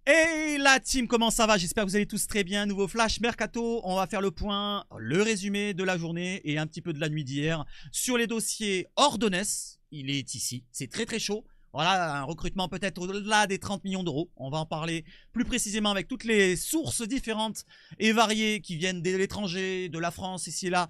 Hey la team, comment ça va? J'espère que vous allez tous très bien. Nouveau Flash Mercato, on va faire le point, le résumé de la journée et un petit peu de la nuit d'hier sur les dossiers Ordonez. Il est ici, c'est très très chaud. Voilà, un recrutement peut-être au-delà des 30 millions d'euros. On va en parler plus précisément avec toutes les sources différentes et variées qui viennent de l'étranger, de la France, ici et là,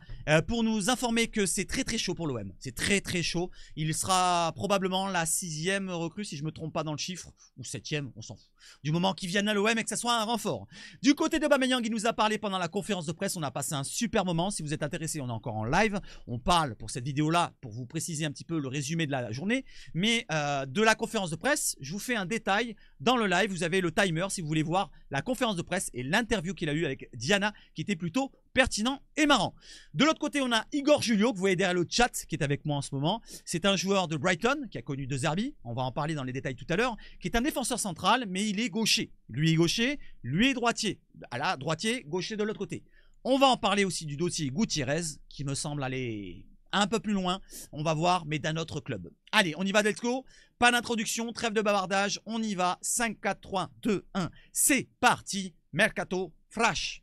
pour nous informer que c'est très très chaud pour l'OM. C'est très très chaud. Il sera probablement la 6e recrue, si je ne me trompe pas dans le chiffre, ou 7e, on s'en fout. Du moment qu'il vienne à l'OM et que ça soit un renfort. Du côté de Aubameyang, il nous a parlé pendant la conférence de presse. On a passé un super moment. Si vous êtes intéressé, on est encore en live. On parle pour cette vidéo-là, pour vous préciser un petit peu le résumé de la journée. Mais de la conférence de presse, je vous fais un détail dans le live. Vous avez le timer si vous voulez voir la conférence de presse et l'interview qu'il a eue avec Diana, qui était plutôt pertinent et marrant. De l'autre côté, on a Igor Julio, que vous voyez derrière le chat, qui est avec moi en ce moment. C'est un joueur de Brighton, qui a connu De Zerbi. On va en parler dans les détails tout à l'heure. Qui est un défenseur central, mais il est gaucher. Lui est gaucher, lui est droitier. Là, droitier, gaucher de l'autre côté. On va en parler aussi du dossier Gutiérrez, qui me semble aller un peu plus loin. On va voir, mais d'un autre club. Allez, on y va, let's go. Pas d'introduction, trêve de bavardage. On y va. 5, 4, 3, 2, 1. C'est parti. Mercato Flash.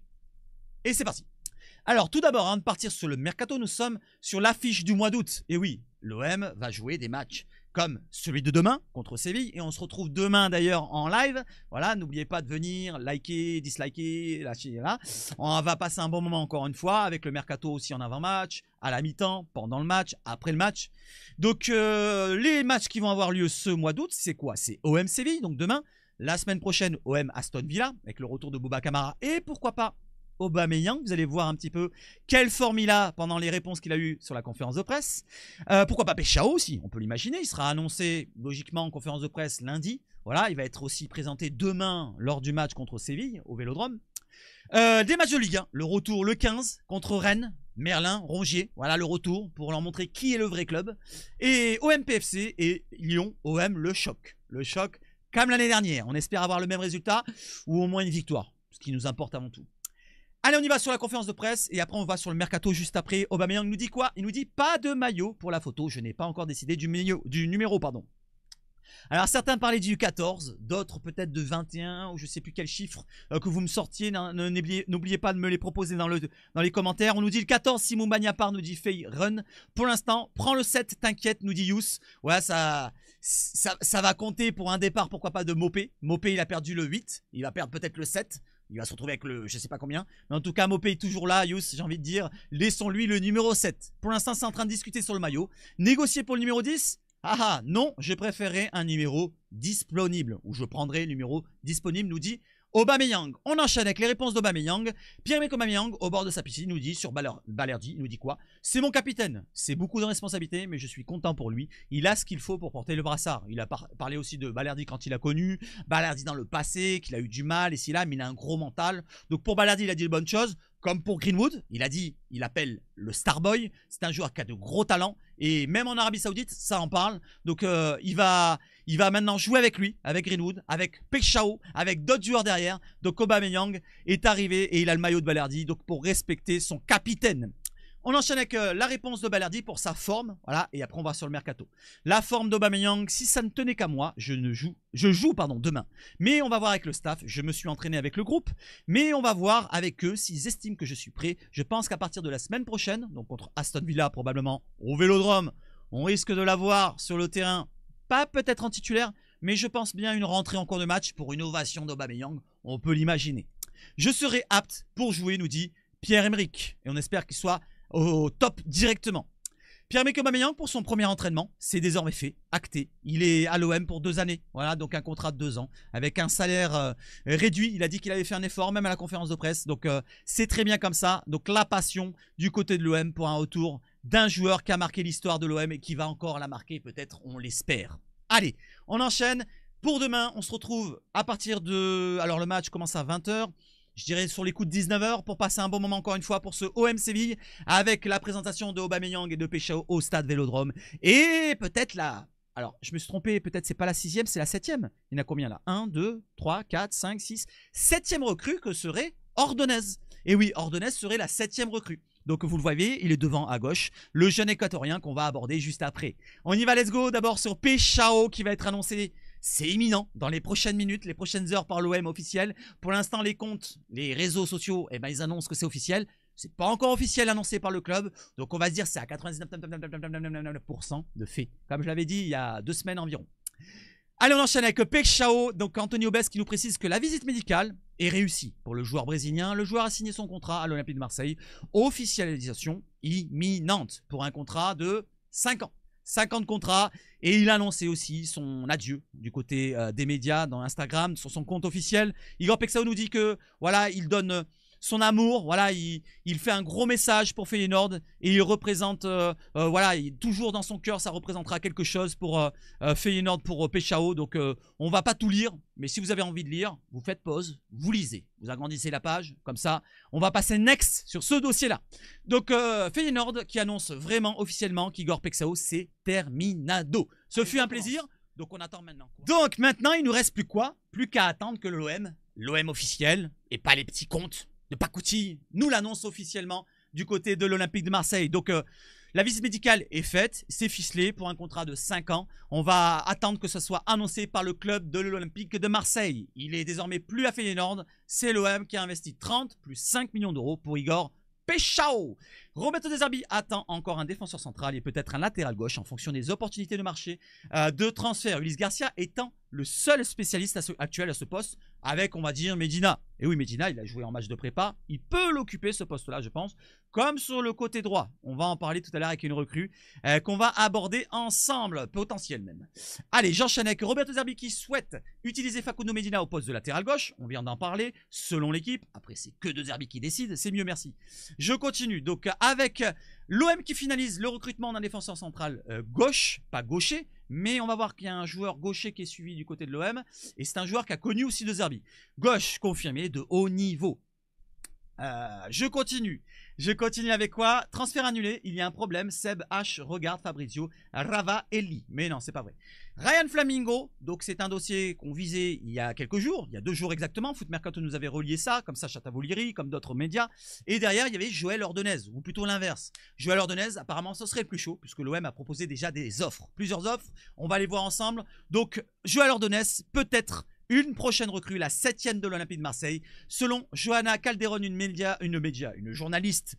Et c'est parti. Alors, tout d'abord, avant de partir sur le Mercato, nous sommes sur l'affiche du mois d'août. Et oui, l'OM va jouer des matchs comme celui de demain contre Séville. Et on se retrouve demain d'ailleurs en live. Voilà, n'oubliez pas de venir, liker, disliker, lâcher là. On va passer un bon moment encore une fois avec le Mercato aussi en avant-match, à la mi-temps, pendant le match, après le match. Donc, les matchs qui vont avoir lieu ce mois d'août, c'est quoi? C'est OM Séville, donc demain. La semaine prochaine, OM Aston Villa, avec le retour de Bouba Kamara. Et pourquoi pas Aubameyang, vous allez voir un petit peu quelle forme il a pendant les réponses qu'il a eues sur la conférence de presse. Pourquoi pas Péchao aussi, on peut l'imaginer. Il sera annoncé logiquement en conférence de presse lundi. Voilà, il va être aussi présenté demain lors du match contre Séville au Vélodrome. Des matchs de Ligue 1, le retour le 15 contre Rennes, Merlin, Rongier. Voilà le retour pour leur montrer qui est le vrai club. Et OM PFC et Lyon, OM le choc. Le choc comme l'année dernière. On espère avoir le même résultat ou au moins une victoire, ce qui nous importe avant tout. Allez, on y va sur la conférence de presse et après on va sur le Mercato juste après. Aubameyang nous dit quoi? Il nous dit pas de maillot pour la photo. Je n'ai pas encore décidé du numéro, pardon. Alors certains parlaient du 14, d'autres peut-être de 21 ou je ne sais plus quel chiffre que vous me sortiez. N'oubliez pas de me les proposer dans les commentaires. On nous dit le 14, si Moumbagna part, nous dit Fey Run. Pour l'instant, prends le 7, t'inquiète, nous dit Yous. Ouais, ça va compter pour un départ, pourquoi pas de Mopé. Mopé, il a perdu le 8, il va perdre peut-être le 7. Il va se retrouver avec le je sais pas combien. Mais en tout cas, Mopé est toujours là, Yous, j'ai envie de dire. Laissons-lui le numéro 7. Pour l'instant, c'est en train de discuter sur le maillot. Négocier pour le numéro 10? Ah non, je préférerais un numéro disponible. Ou je prendrai le numéro disponible, nous dit Aubameyang. On enchaîne avec les réponses d'Aubameyang. Pierre-Emerick Aubameyang, au bord de sa piscine, nous dit sur Balerdi, il nous dit quoi? C'est mon capitaine. C'est beaucoup de responsabilités, mais je suis content pour lui. Il a ce qu'il faut pour porter le brassard. Il a parlé aussi de Balerdi quand il a connu, Balerdi dans le passé, qu'il a eu du mal, ici là, mais il a un gros mental. Donc pour Balerdi, il a dit de bonnes choses. Comme pour Greenwood, il a dit, il appelle le Starboy. C'est un joueur qui a de gros talents. Et même en Arabie Saoudite, ça en parle. Donc il va maintenant jouer avec lui, avec Greenwood, avec Péchao, avec d'autres joueurs derrière. Donc Aubameyang est arrivé et il a le maillot de Balerdi. Donc pour respecter son capitaine. On enchaîne avec la réponse de Balerdi pour sa forme. Voilà, et après on va sur le Mercato. La forme d'Aubameyang, si ça ne tenait qu'à moi, je joue demain. Mais on va voir avec le staff. Je me suis entraîné avec le groupe. Mais on va voir avec eux s'ils estiment que je suis prêt. Je pense qu'à partir de la semaine prochaine, donc contre Aston Villa probablement au Vélodrome, on risque de l'avoir sur le terrain. Pas peut-être en titulaire, mais je pense bien une rentrée en cours de match pour une ovation d'Aubameyang. On peut l'imaginer. Je serai apte pour jouer, nous dit Pierre-Emerick. Et on espère qu'il soit au top directement. Pierre-Emerick Aubameyang pour son premier entraînement, c'est désormais fait, acté. Il est à l'OM pour 2 années, voilà, donc un contrat de 2 ans, avec un salaire réduit. Il a dit qu'il avait fait un effort, même à la conférence de presse, donc c'est très bien comme ça. Donc la passion du côté de l'OM pour un retour d'un joueur qui a marqué l'histoire de l'OM et qui va encore la marquer, peut-être, on l'espère. Allez, on enchaîne. Pour demain, on se retrouve à partir de... Alors le match commence à 20 h. Je dirais sur les coups de 19 h pour passer un bon moment encore une fois pour ce OM Séville avec la présentation de Aubameyang et de Péchao au stade Vélodrome. Et peut-être la... Alors, je me suis trompé, peut-être c'est pas la 6e, c'est la 7e. Il y en a combien là? 1, 2, 3, 4, 5, 6. 7e recrue que serait Ordonez. Et oui, Ordonez serait la 7e recrue. Donc vous le voyez, il est devant à gauche, le jeune équatorien qu'on va aborder juste après. On y va, let's go. D'abord sur Péchao qui va être annoncé c'est imminent dans les prochaines minutes, les prochaines heures par l'OM officiel. Pour l'instant, les comptes, les réseaux sociaux, eh ben, ils annoncent que c'est officiel. C'est pas encore officiel annoncé par le club. Donc on va se dire c'est à 99% de fait. Comme je l'avais dit il y a 2 semaines environ. Allez, on enchaîne avec Peixao. Donc Antonio Bess qui nous précise que la visite médicale est réussie pour le joueur brésilien. Le joueur a signé son contrat à l'Olympique de Marseille. Officialisation imminente pour un contrat de 5 ans. 5 ans de contrat. Et il a annoncé aussi son adieu du côté des médias dans Instagram, sur son compte officiel. Igor Peixao nous dit que voilà, il donne son amour, voilà, il fait un gros message pour Feyenoord et il représente, voilà, toujours dans son cœur, ça représentera quelque chose pour Feyenoord, pour Peixao. Donc on va pas tout lire, mais si vous avez envie de lire, vous faites pause, vous lisez, vous agrandissez la page, comme ça, on va passer next sur ce dossier-là. Donc Feyenoord qui annonce vraiment officiellement qu'Igor Peixao c'est terminado. Ce fut un plaisir. Donc on attend maintenant. Donc maintenant, il nous reste plus quoi? Plus qu'à attendre que l'OM officiel, et pas les petits comptes de pacotille, nous l'annonce officiellement du côté de l'Olympique de Marseille. Donc la visite médicale est faite, c'est ficelé pour un contrat de 5 ans. On va attendre que ce soit annoncé par le club de l'Olympique de Marseille. Il est désormais plus à Feyenoord, c'est l'OM qui a investi 30 plus 5 millions d'euros pour Igor Peixao. Roberto De Zerbi attend encore un défenseur central et peut-être un latéral gauche en fonction des opportunités de marché de transfert. Ulysse Garcia étant le seul spécialiste actuel à ce poste avec, on va dire, Medina. Et oui, Medina, il a joué en match de prépa. Il peut l'occuper, ce poste-là, je pense. Comme sur le côté droit. On va en parler tout à l'heure avec une recrue qu'on va aborder ensemble, potentiel même. Allez, j'enchaîne avec Roberto De Zerbi qui souhaite utiliser Facundo Medina au poste de latéral gauche. On vient d'en parler, selon l'équipe. Après, c'est que De Zerbi qui décide. C'est mieux, merci. Je continue. Donc, avec l'OM qui finalise le recrutement d'un défenseur central gauche, pas gaucher, mais on va voir qu'il y a un joueur gaucher qui est suivi du côté de l'OM, et c'est un joueur qui a connu aussi De Zerbi. Gauche confirmé de haut niveau. Je continue avec quoi? Transfert annulé, il y a un problème. Seb H regarde Fabrizio Ravaelli. Mais non, c'est pas vrai. Ryan Flamingo, donc c'est un dossier qu'on visait il y a quelques jours, il y a 2 jours exactement. Foot Mercato nous avait relié ça, comme ça Chatavoliri, comme d'autres médias. Et derrière, il y avait Joël Ordonez, ou plutôt l'inverse. Joël Ordonez, apparemment, ce serait le plus chaud, puisque l'OM a proposé déjà des offres. Plusieurs offres, on va les voir ensemble. Donc, Joël Ordonez, peut-être une prochaine recrue, la 7e de l'Olympique de Marseille. Selon Johanna Calderon, une journaliste,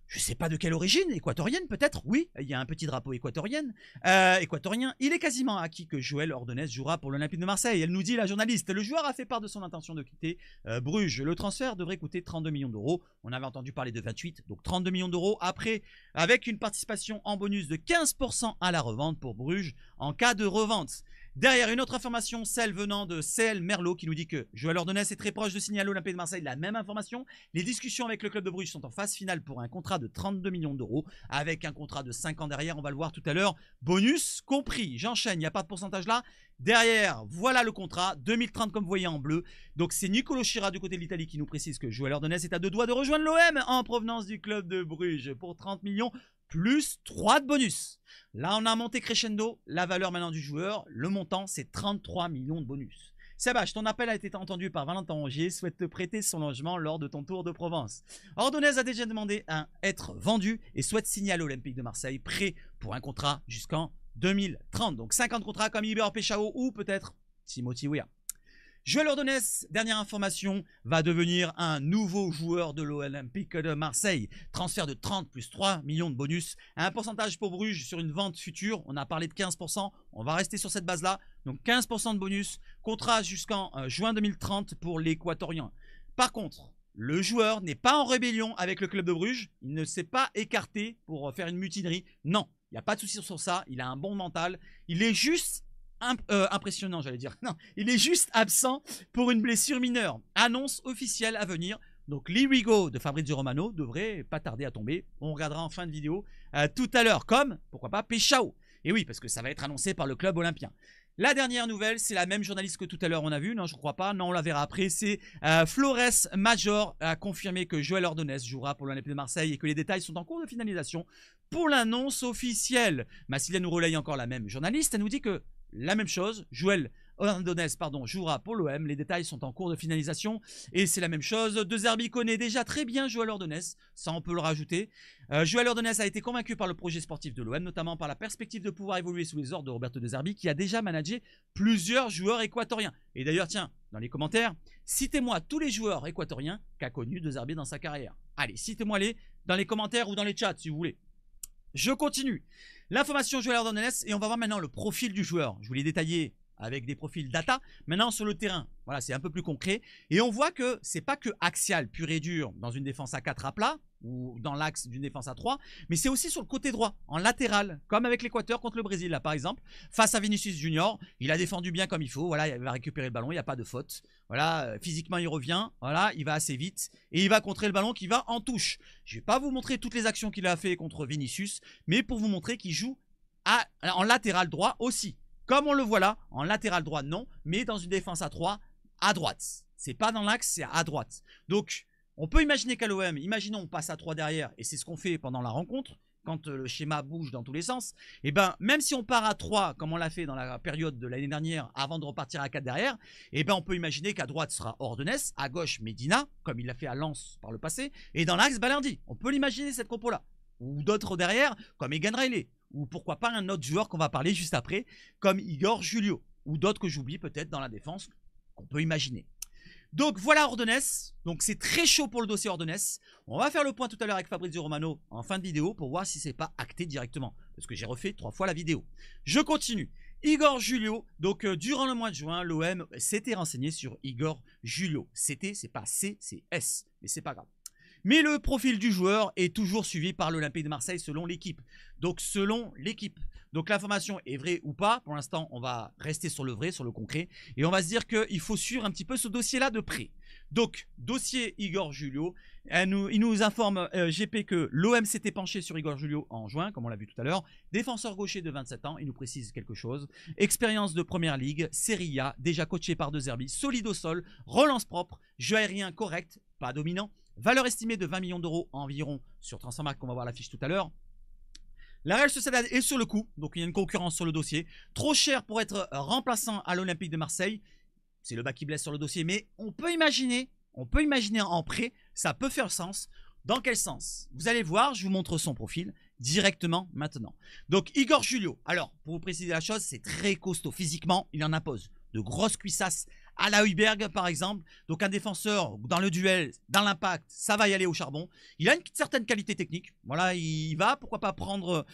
je ne sais pas de quelle origine, équatorienne peut-être, oui, il y a un petit drapeau équatorien. Il est quasiment acquis que Joël Ordonez jouera pour l'Olympique de Marseille. Elle nous dit, la journaliste, le joueur a fait part de son intention de quitter Bruges. Le transfert devrait coûter 32 millions d'euros. On avait entendu parler de 28, donc 32 millions d'euros. Après, avec une participation en bonus de 15% à la revente pour Bruges en cas de revente. Derrière, une autre information, celle venant de CL Merlot qui nous dit que Joël Ordonez est très proche de signer à l'Olympique de Marseille. La même information. Les discussions avec le club de Bruges sont en phase finale pour un contrat de 32 millions d'euros avec un contrat de 5 ans derrière. On va le voir tout à l'heure. Bonus compris. J'enchaîne, il n'y a pas de pourcentage là. Derrière, voilà le contrat. 2030 comme vous voyez en bleu. Donc c'est Nicolo Schira du côté de l'Italie qui nous précise que Joël Ordonez est à 2 doigts de rejoindre l'OM en provenance du club de Bruges pour 30 millions. Plus 3 de bonus. Là, on a monté crescendo. La valeur maintenant du joueur, le montant, c'est 33 millions de bonus. Sébastien, ton appel a été entendu par Valentin Rongier. Souhaite te prêter son logement lors de ton tour de Provence. Ordonez a déjà demandé à être vendu et souhaite signer à l'Olympique de Marseille, prêt pour un contrat jusqu'en 2030. Donc 50 contrats comme Igor Peixao ou peut-être Timothy Weah. Joël Ordonez, dernière information, va devenir un nouveau joueur de l'Olympique de Marseille. Transfert de 30 plus 3 millions de bonus. Un pourcentage pour Bruges sur une vente future. On a parlé de 15%. On va rester sur cette base-là. Donc 15% de bonus. Contrat jusqu'en juin 2030 pour l'Équatorien. Par contre, le joueur n'est pas en rébellion avec le club de Bruges. Il ne s'est pas écarté pour faire une mutinerie. Non, il n'y a pas de souci sur ça. Il a un bon mental. Il est juste impressionnant, j'allais dire. Non, il est juste absent pour une blessure mineure. Annonce officielle à venir. Donc l'Irigo de Fabrizio Romano devrait pas tarder à tomber. On regardera en fin de vidéo tout à l'heure, comme, pourquoi pas, Peixao. Et oui, parce que ça va être annoncé par le club olympien. La dernière nouvelle, c'est la même journaliste que tout à l'heure on a vu. Non, je ne crois pas. Non, on la verra après. C'est Flores Major a confirmé que Joël Ordonez jouera pour l'Olympique de Marseille et que les détails sont en cours de finalisation pour l'annonce officielle. Massilia nous relaye encore la même journaliste. Elle nous dit que la même chose, Joël Ordonez, pardon, jouera pour l'OM. Les détails sont en cours de finalisation et c'est la même chose. De Zerbi connaît déjà très bien Joël Ordonez, ça on peut le rajouter. Joël Ordonez a été convaincu par le projet sportif de l'OM, notamment par la perspective de pouvoir évoluer sous les ordres de Roberto De Zerbi, qui a déjà managé plusieurs joueurs équatoriens. Et d'ailleurs, tiens, dans les commentaires, citez-moi tous les joueurs équatoriens qu'a connu De Zerbi dans sa carrière. Allez, citez-moi-les dans les commentaires ou dans les chats si vous voulez. Je continue. L'information Joël Ordonez et on va voir maintenant le profil du joueur. Je vous l'ai détaillé avec des profils data. Maintenant sur le terrain, voilà, c'est un peu plus concret. Et on voit que c'est pas que axial, pur et dur, dans une défense à 4 à plat, ou dans l'axe d'une défense à 3, mais c'est aussi sur le côté droit, en latéral, comme avec l'Équateur contre le Brésil, là par exemple. Face à Vinicius Junior, il a défendu bien comme il faut, voilà, il va récupérer le ballon, il n'y a pas de faute. Voilà, physiquement il revient, voilà, il va assez vite, et il va contrer le ballon qui va en touche. Je ne vais pas vous montrer toutes les actions qu'il a fait contre Vinicius, mais pour vous montrer qu'il joue en latéral droit aussi. Comme on le voit là, en latéral droit, non, mais dans une défense à 3, à droite. C'est pas dans l'axe, c'est à droite. Donc, on peut imaginer qu'à l'OM, imaginons on passe à 3 derrière, et c'est ce qu'on fait pendant la rencontre, quand le schéma bouge dans tous les sens, et ben même si on part à 3, comme on l'a fait dans la période de l'année dernière, avant de repartir à 4 derrière, et ben on peut imaginer qu'à droite sera Ordonez, à gauche Medina, comme il l'a fait à Lens par le passé, et dans l'axe Balerdi. On peut l'imaginer cette compo-là. Ou d'autres derrière, comme Egan Riley, ou pourquoi pas un autre joueur qu'on va parler juste après, comme Igor Julio, ou d'autres que j'oublie peut-être dans la défense, qu'on peut imaginer. Donc voilà Ordonez, donc c'est très chaud pour le dossier Ordonez. On va faire le point tout à l'heure avec Fabrizio Romano en fin de vidéo pour voir si c'est pas acté directement, parce que j'ai refait 3 fois la vidéo. Je continue. Igor Julio, donc durant le mois de juin, l'OM s'était renseigné sur Igor Julio. C'était, c'est pas C, c'est S, mais c'est pas grave. Mais le profil du joueur est toujours suivi par l'Olympique de Marseille selon l'équipe. Donc selon l'équipe. Donc l'information est vraie ou pas. Pour l'instant, on va rester sur le vrai, sur le concret. Et on va se dire qu'il faut suivre un petit peu ce dossier-là de près. Donc, dossier Igor Julio. Il nous informe, GP, que l'OM s'était penché sur Igor Julio en juin, comme on l'a vu tout à l'heure. Défenseur gaucher de 27 ans, il nous précise quelque chose. Expérience de Première Ligue, Serie A, déjà coaché par De Zerbi, solide au sol, relance propre, jeu aérien correct, pas dominant. Valeur estimée de 20 millions d'euros environ sur Transfermarkt, on va voir la fiche tout à l'heure. La Real Sociedad est sur le coup, donc il y a une concurrence sur le dossier. Trop cher pour être remplaçant à l'Olympique de Marseille. C'est le bas qui blesse sur le dossier, mais on peut imaginer en prêt, ça peut faire sens. Dans quel sens? Vous allez voir, je vous montre son profil directement maintenant. Donc Igor Julio, alors pour vous préciser la chose, c'est très costaud physiquement, il en impose de grosses cuissasses à la Heuberg par exemple. Donc un défenseur dans le duel, dans l'impact, ça va y aller au charbon. Il a une certaine qualité technique. Voilà, il va pourquoi pas prendre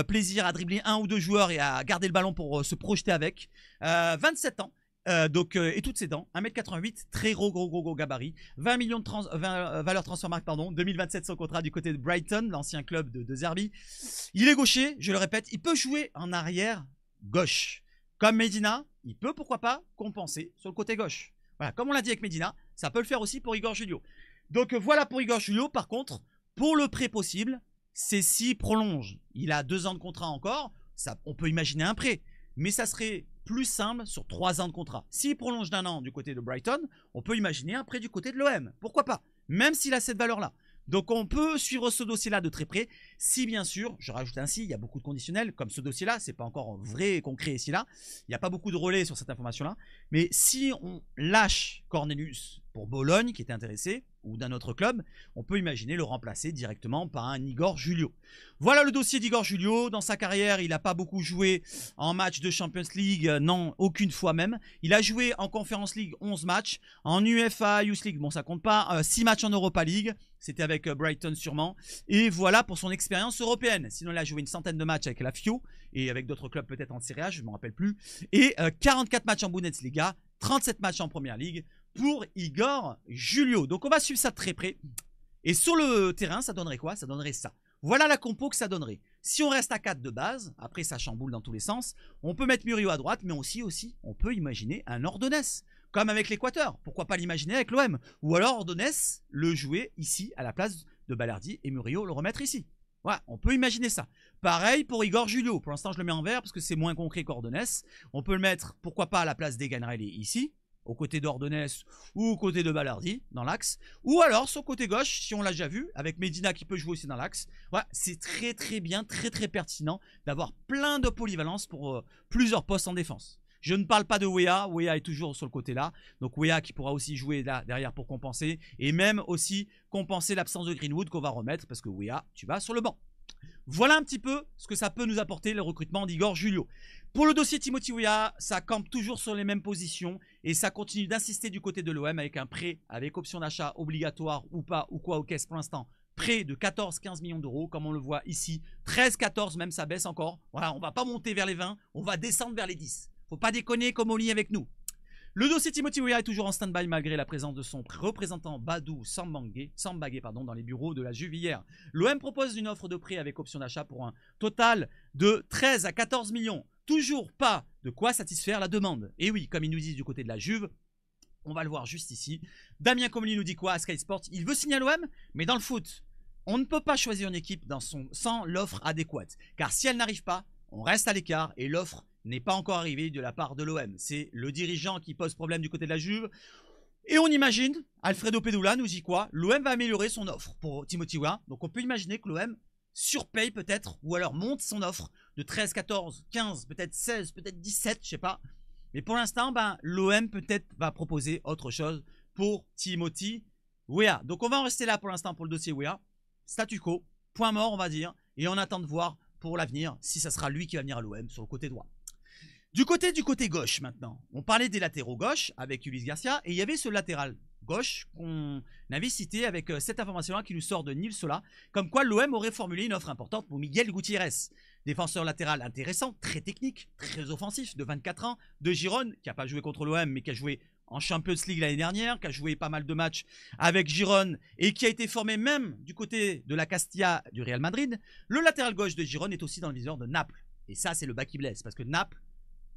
plaisir à dribbler un ou deux joueurs et à garder le ballon pour se projeter avec. 27 ans. Et toutes ses dents, 1m88, très gros gabarit, 20 millions de valeur Transfermarkt, pardon, 2027 son contrat du côté de Brighton, l'ancien club de Zerbi. Il est gaucher, je le répète, il peut jouer en arrière gauche. Comme Medina, il peut pourquoi pas compenser sur le côté gauche. Voilà, comme on l'a dit avec Medina, ça peut le faire aussi pour Igor Julio. Donc voilà pour Igor Julio. Par contre, pour le prêt possible, c'est s'il prolonge. Il a 2 ans de contrat encore, ça, on peut imaginer un prêt. Mais ça serait plus simple sur 3 ans de contrat. S'il prolonge d'1 an du côté de Brighton, on peut imaginer un prêt du côté de l'OM. Pourquoi pas? Même s'il a cette valeur-là. Donc on peut suivre ce dossier-là de très près, si bien sûr, je rajoute ainsi, il y a beaucoup de conditionnels, comme ce dossier-là, c'est pas encore vrai et concret ici-là, il n'y a pas beaucoup de relais sur cette information-là, mais si on lâche Cornelius pour Bologne, qui était intéressé, ou d'un autre club, on peut imaginer le remplacer directement par un Igor Julio. Voilà le dossier d'Igor Julio. Dans sa carrière, il n'a pas beaucoup joué en match de Champions League, non, aucune fois même. Il a joué en Conference League 11 matchs, en UEFA Youth League, bon ça compte pas, 6 matchs en Europa League, c'était avec Brighton sûrement, et voilà pour son expérience européenne. Sinon il a joué une centaine de matchs avec la FIO, et avec d'autres clubs peut-être en Serie A, je ne me rappelle plus, et 44 matchs en Bundesliga, 37 matchs en Première Ligue, pour Igor Julio. Donc on va suivre ça de très près. Et sur le terrain, ça donnerait quoi? Ça donnerait ça. Voilà la compo que ça donnerait. Si on reste à 4 de base, après ça chamboule dans tous les sens, on peut mettre Murillo à droite, mais aussi on peut imaginer un Ordonez, comme avec l'Équateur. Pourquoi pas l'imaginer avec l'OM? Ou alors Ordonez le jouer ici à la place de Balerdi et Murillo le remettre ici. Voilà, on peut imaginer ça. Pareil pour Igor Julio. Pour l'instant, je le mets en vert parce que c'est moins concret qu'Ordonez. On peut le mettre, pourquoi pas à la place d'Egan Riley ici, aux côtés d'Ordonez ou aux côtés de Balerdi dans l'axe, ou alors sur le côté gauche si on l'a déjà vu avec Medina qui peut jouer aussi dans l'axe. Voilà, c'est très bien, très pertinent d'avoir plein de polyvalence pour plusieurs postes en défense. Je ne parle pas de Wea. Wea est toujours sur le côté là. Donc Wea qui pourra aussi jouer là derrière pour compenser. Et même aussi compenser l'absence de Greenwood qu'on va remettre parce que Wea, tu vas sur le banc. Voilà un petit peu ce que ça peut nous apporter le recrutement d'Igor Julio. Pour le dossier Timothy Weah, ça campe toujours sur les mêmes positions et ça continue d'insister du côté de l'OM avec un prêt avec option d'achat obligatoire ou pas ou quoi au caisse pour l'instant. Prêt de 14-15 millions d'euros comme on le voit ici. 13-14 même ça baisse encore. Voilà, on va pas monter vers les 20, on va descendre vers les 10. Faut pas déconner comme Oli avec nous. Le dossier Timothy Weah est toujours en stand-by malgré la présence de son représentant Badou Sambagé dans les bureaux de la Juve hier. L'OM propose une offre de prêt avec option d'achat pour un total de 13 à 14 millions. Toujours pas de quoi satisfaire la demande. Et oui, comme ils nous disent du côté de la Juve, on va le voir juste ici. Damien Comolli nous dit quoi à Sky Sports? Il veut signer à l'OM, mais dans le foot, on ne peut pas choisir une équipe sans l'offre adéquate. Car si elle n'arrive pas, on reste à l'écart et l'offre n'est pas encore arrivée de la part de l'OM. C'est le dirigeant qui pose problème du côté de la Juve. Et on imagine, Alfredo Pedula nous dit quoi? L'OM va améliorer son offre pour Timothy Weah. Donc on peut imaginer que l'OM surpaye peut-être, ou alors monte son offre de 13, 14, 15, peut-être 16, peut-être 17, je sais pas. Mais pour l'instant, l'OM peut-être va proposer autre chose pour Timothy Weah. Donc on va en rester là pour l'instant pour le dossier Weah. Statu quo, point mort on va dire. Et on attend de voir pour l'avenir si ça sera lui qui va venir à l'OM sur le côté droit. Du côté gauche maintenant, on parlait des latéraux gauche avec Ulysse Garcia et il y avait ce latéral gauche qu'on avait cité avec cette information-là qui nous sort de Nil Sola, comme quoi l'OM aurait formulé une offre importante pour Miguel Gutiérrez. Défenseur latéral intéressant, très technique, très offensif, de 24 ans, de Girone, qui n'a pas joué contre l'OM mais qui a joué en Champions League l'année dernière, qui a joué pas mal de matchs avec Girone et qui a été formé même du côté de la Castilla du Real Madrid. Le latéral gauche de Girone est aussi dans le viseur de Naples. Et ça, c'est le bas qui blesse parce que Naples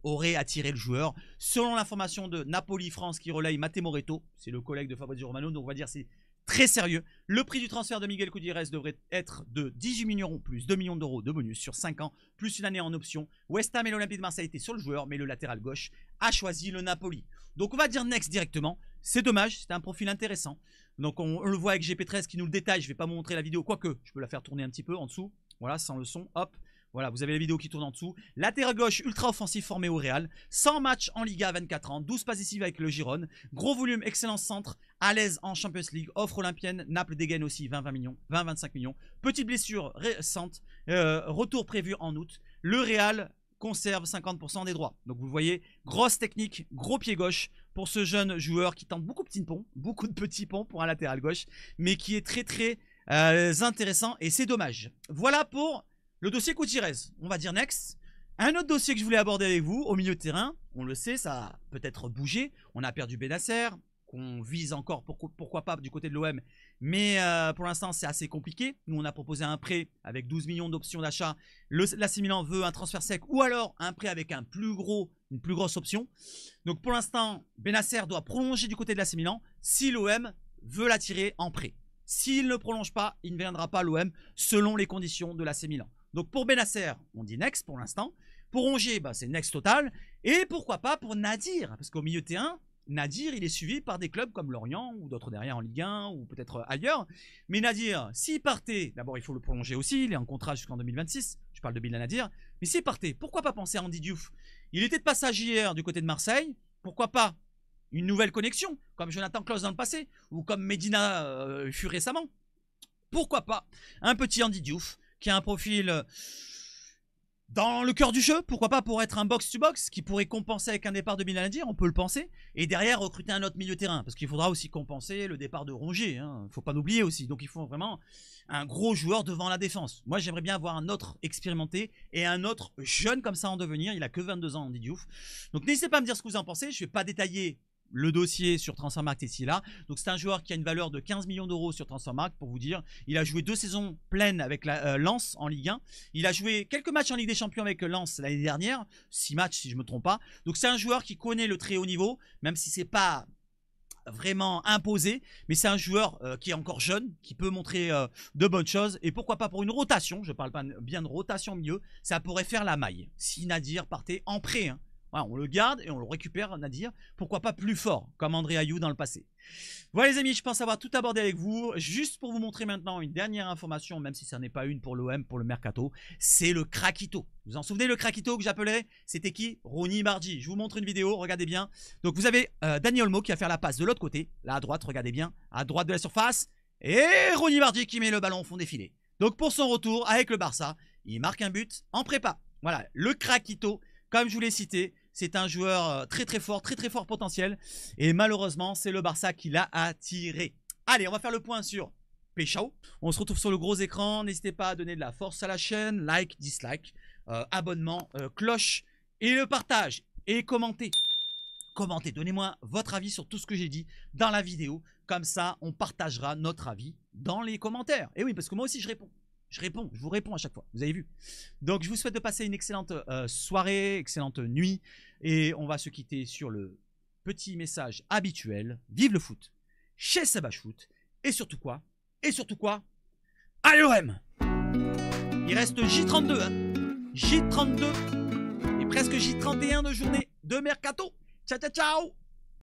aurait attiré le joueur. Selon l'information de Napoli France qui relaye Matteo Moretto, c'est le collègue de Fabrizio Romano, donc on va dire c'est très sérieux. Le prix du transfert de Miguel Gutiérrez devrait être de 18 millions plus 2 millions d'euros de bonus sur 5 ans, plus une année en option. West Ham et l'Olympique de Marseille étaient sur le joueur, mais le latéral gauche a choisi le Napoli. Donc on va dire next directement. C'est dommage, c'était un profil intéressant. Donc on le voit avec GP13 qui nous le détaille. Je ne vais pas vous montrer la vidéo, quoique je peux la faire tourner un petit peu en dessous. Voilà, sans le son, hop. Voilà, vous avez la vidéo qui tourne en dessous. Latéral gauche ultra offensif formé au Real. 100 matchs en Liga à 24 ans. 12 passes décisives avec le Girone. Gros volume, excellent centre. À l'aise en Champions League. Offre olympienne. Naples dégaine aussi 20-20 millions. 20-25 millions. Petite blessure récente. Retour prévu en août. Le Real conserve 50% des droits. Donc vous voyez, grosse technique, gros pied gauche pour ce jeune joueur qui tente beaucoup de petits ponts. Beaucoup de petits ponts pour un latéral gauche. Mais qui est très très intéressant. Et c'est dommage. Voilà pour le dossier Gutiérrez, on va dire next. Un autre dossier que je voulais aborder avec vous, au milieu de terrain, on le sait, ça a peut-être bougé. On a perdu Bennacer, qu'on vise encore, pourquoi pas, du côté de l'OM. Mais pour l'instant, c'est assez compliqué. Nous, on a proposé un prêt avec 12 millions d'options d'achat. L'AC Milan veut un transfert sec ou alors un prêt avec une plus grosse option. Donc pour l'instant, Bennacer doit prolonger du côté de l'AC Milan si l'OM veut l'attirer en prêt. S'il ne prolonge pas, il ne viendra pas à l'OM selon les conditions de l'AC Milan. Donc pour Bennacer, on dit next pour l'instant. Pour Rongier, c'est next total. Et pourquoi pas pour Nadir, parce qu'au milieu de terrain, Nadir, il est suivi par des clubs comme Lorient ou d'autres derrière en Ligue 1 ou peut-être ailleurs. Mais Nadir, s'il partait, d'abord il faut le prolonger aussi, il est en contrat jusqu'en 2026. Je parle de Bilal Nadir. Mais s'il partait, pourquoi pas penser à Andy Diouf? Il était de passage hier du côté de Marseille. Pourquoi pas une nouvelle connexion, comme Jonathan Klaus dans le passé, ou comme Medina fut récemment? Pourquoi pas un petit Andy Diouf qui a un profil dans le cœur du jeu, pourquoi pas pour être un box-to-box qui pourrait compenser avec un départ de Bilal Nadir, on peut le penser, et derrière recruter un autre milieu terrain, parce qu'il faudra aussi compenser le départ de Rongier, hein, faut pas l'oublier aussi, donc il faut vraiment un gros joueur devant la défense. Moi j'aimerais bien avoir un autre expérimenté et un autre jeune comme ça en devenir, il a que 22 ans Andy Diouf, donc n'hésitez pas à me dire ce que vous en pensez, je vais pas détailler le dossier sur Transfermarkt ici là. Donc c'est un joueur qui a une valeur de 15 millions d'euros sur Transfermarkt pour vous dire. Il a joué 2 saisons pleines avec la Lens en Ligue 1. Il a joué quelques matchs en Ligue des Champions avec Lens l'année dernière. 6 matchs si je ne me trompe pas. Donc c'est un joueur qui connaît le très haut niveau, même si c'est pas vraiment imposé, mais c'est un joueur qui est encore jeune, qui peut montrer de bonnes choses, et pourquoi pas pour une rotation, je parle pas bien de rotation au milieu, ça pourrait faire la maille, si Nadir partait en prêt, hein. Voilà, on le garde et on le récupère, Nadir. Pourquoi pas plus fort, comme André Ayou dans le passé. Voilà les amis, je pense avoir tout abordé avec vous. Juste pour vous montrer maintenant une dernière information, même si ça n'est pas une pour l'OM, pour le Mercato, c'est le Craquito. Vous vous en souvenez le Craquito que j'appelais? C'était qui? Ronny Mardi. Je vous montre une vidéo, regardez bien. Donc vous avez Dani Olmo qui va faire la passe de l'autre côté, là à droite, regardez bien, à droite de la surface. Et Ronny Mardi qui met le ballon au fond des filets. Donc pour son retour avec le Barça, il marque un but en prépa. Voilà, le Craquito, comme je vous l'ai cité, c'est un joueur très fort potentiel. Et malheureusement, c'est le Barça qui l'a attiré. Allez, on va faire le point sur Péchao. On se retrouve sur le gros écran. N'hésitez pas à donner de la force à la chaîne. Like, dislike, abonnement, cloche et le partage. Et commentez. Commentez, donnez-moi votre avis sur tout ce que j'ai dit dans la vidéo. Comme ça, on partagera notre avis dans les commentaires. Et oui, parce que moi aussi, je réponds. Je vous réponds à chaque fois, vous avez vu. Donc je vous souhaite de passer une excellente soirée, excellente nuit. Et on va se quitter sur le petit message habituel. Vive le foot chez Sabachout. Et surtout quoi? Allez l'OM! Il reste J32, hein. J32 et presque J31 de journée de Mercato. Ciao, ciao, ciao!